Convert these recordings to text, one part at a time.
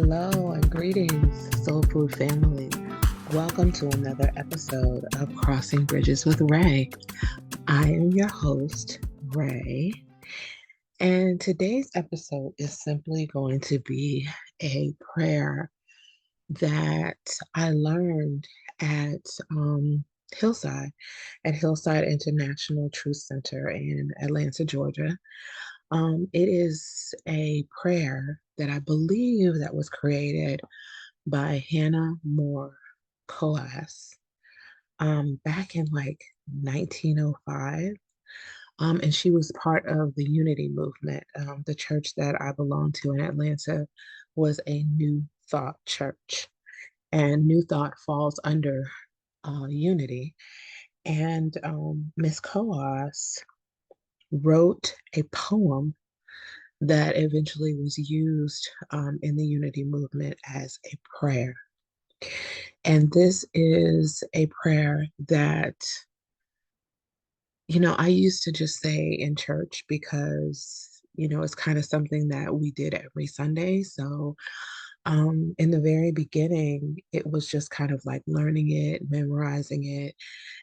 Hello and greetings, Soul Food family. Welcome to another episode of Crossing Bridges with Ray. I am your host, Ray, and today's episode is simply going to be a prayer that I learned at Hillside, at Hillside International Truth Center in Atlanta, Georgia. It is a prayer that I believe that was created by Hannah More-Koas back in like 1905. And she was part of the Unity movement. The church that I belonged to in Atlanta was a New Thought church, and New Thought falls under Unity. And Miss Koas wrote a poem that eventually was used in the Unity movement as a prayer. And this is a prayer that, I used to just say in church because, it's kind of something that we did every Sunday. So in the very beginning, it was just kind of like learning it, memorizing it,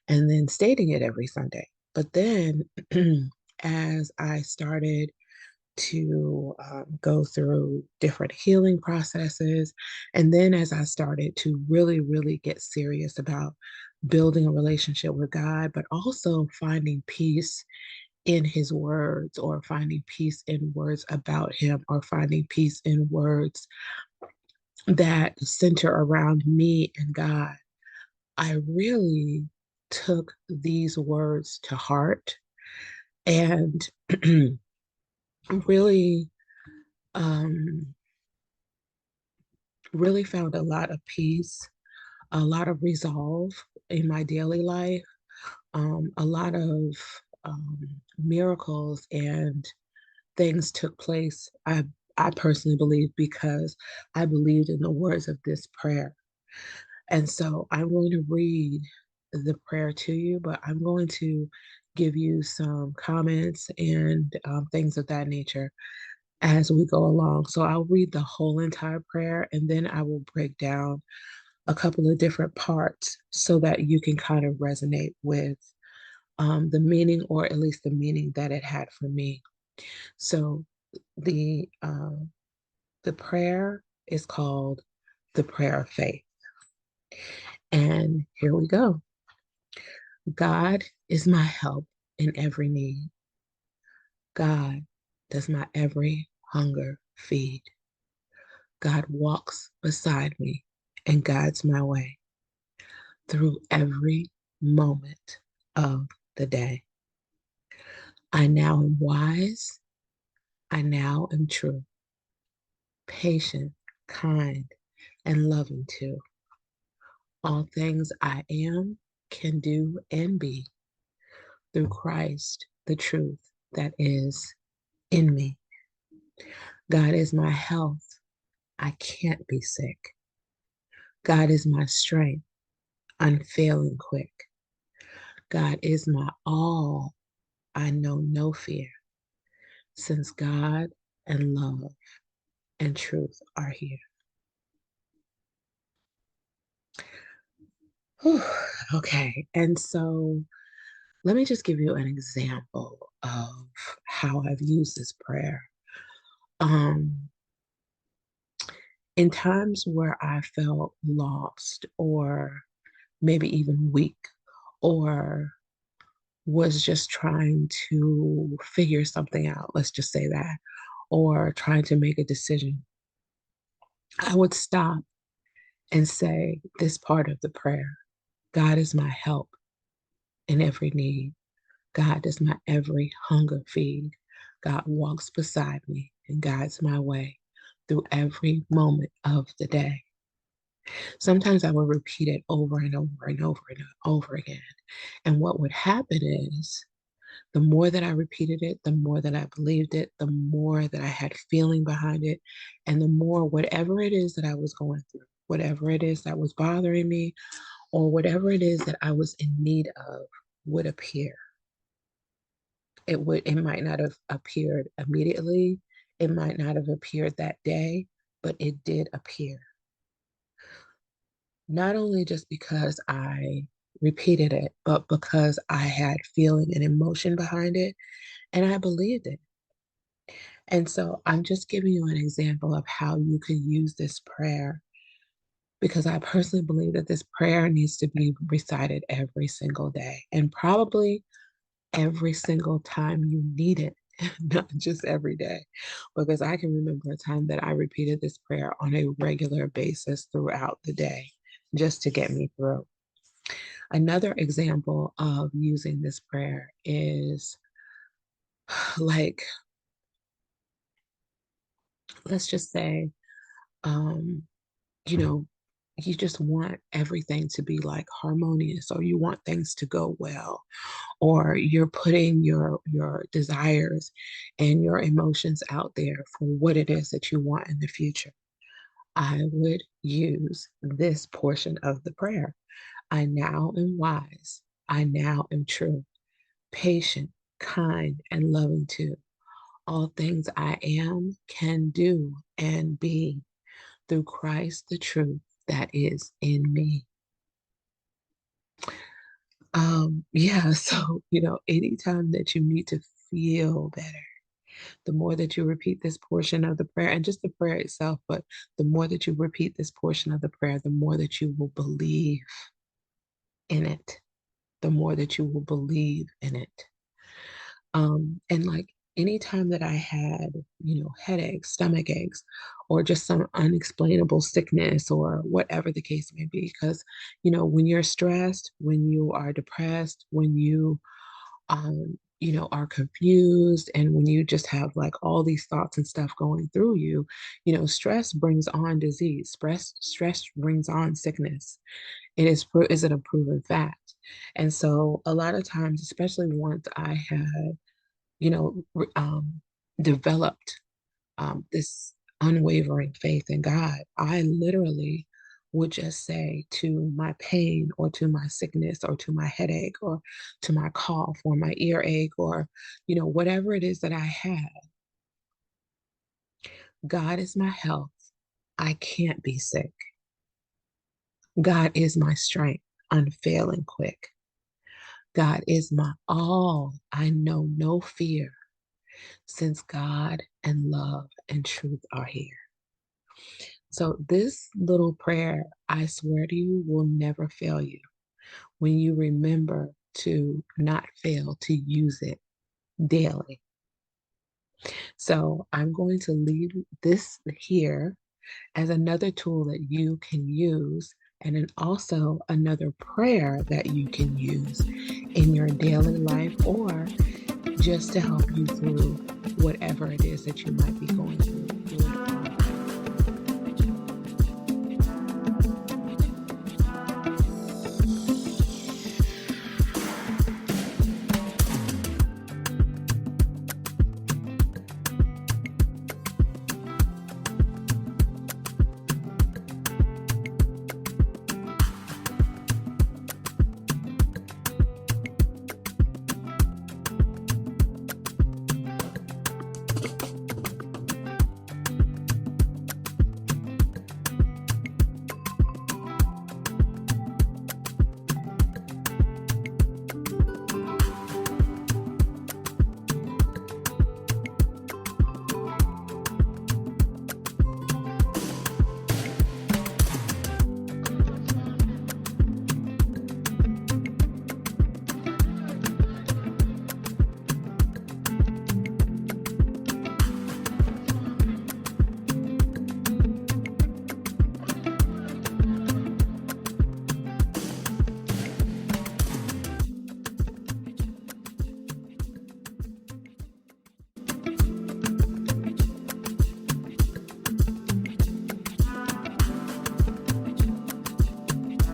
and then stating it every Sunday. But then as I started to go through different healing processes. And then as I started to really, really get serious about building a relationship with God, but also finding peace in His words, or finding peace in words about Him, or finding peace in words that center around me and God, I really took these words to heart and really um, really found a lot of peace, a lot of resolve in my daily life, a lot of um, miracles and things took place. I personally believe because I believed in the words of this prayer. And so I'm going to read the prayer to you, but I'm going to give you some comments and things of that nature as we go along. So I'll read the whole entire prayer and then I will break down a couple of different parts so that you can kind of resonate with the meaning, or at least the meaning that it had for me. So the uh, the prayer is called the prayer of faith, and here we go. God is my help in every need. God does my every hunger feed. God walks beside me and guides my way through every moment of the day. I now am wise. I now am true, patient, kind, and loving too. All things I am, can do, and be through Christ, the truth that is in me. God is my health. I can't be sick. God is my strength, unfailing quick. God is my all. I know no fear, since God and love and truth are here. Whew. Okay, and so let me just give you an example of how I've used this prayer. Um, in times where I felt lost, or maybe even weak, or was just trying to figure something out, let's just say that, or trying to make a decision, I would stop and say this part of the prayer: God is my help in every need. God does my every hunger feed. God walks beside me and guides my way through every moment of the day. Sometimes I would repeat it over and over and over and over again. And what would happen is, the more that I repeated it, the more that I believed it, the more that I had feeling behind it, and the more whatever it is that I was going through, whatever it is that was bothering me, or whatever it is that I was in need of, would appear. It might not have appeared immediately. It might not have appeared that day, but it did appear. Not only just because I repeated it, but because I had feeling and emotion behind it, and I believed it. And so I'm just giving you an example of how you could use this prayer because I personally believe that this prayer needs to be recited every single day and probably every single time you need it, not just every day. Because I can remember a time that I repeated this prayer on a regular basis throughout the day just to get me through. Another example of using this prayer is like, let's just say, um, you know, you just want everything to be like harmonious, or you want things to go well, or you're putting your desires and your emotions out there for what it is that you want in the future. I would use this portion of the prayer. I now am wise. I now am true, patient, kind, and loving too. All things I am, can do, and be through Christ, the truth that is in me. Yeah, so, anytime that you need to feel better, the more that you repeat this portion of the prayer and just the prayer itself, but the more that you repeat this portion of the prayer, the more that you will believe in it, the more that you will believe in it. And like anytime that I had, headaches, stomach aches, or just some unexplainable sickness or whatever the case may be, because, when you're stressed, when you are depressed, when you are confused, and when you just have like all these thoughts and stuff going through you, stress brings on disease. Stress brings on sickness. Is it a proven fact? And so a lot of times, especially once I had, developed this unwavering faith in God, I literally would just say to my pain or to my sickness or to my headache or to my cough or my earache or, whatever it is that I had, God is my health. I can't be sick. God is my strength, unfailing quick. God is my all. I know no fear, since God and love and truth are here. So, this little prayer, I swear to you, will never fail you when you remember to not fail to use it daily. So, I'm going to leave this here as another tool that you can use, and then also another prayer that you can use in your daily life or just to help you through whatever it is that you might be going through.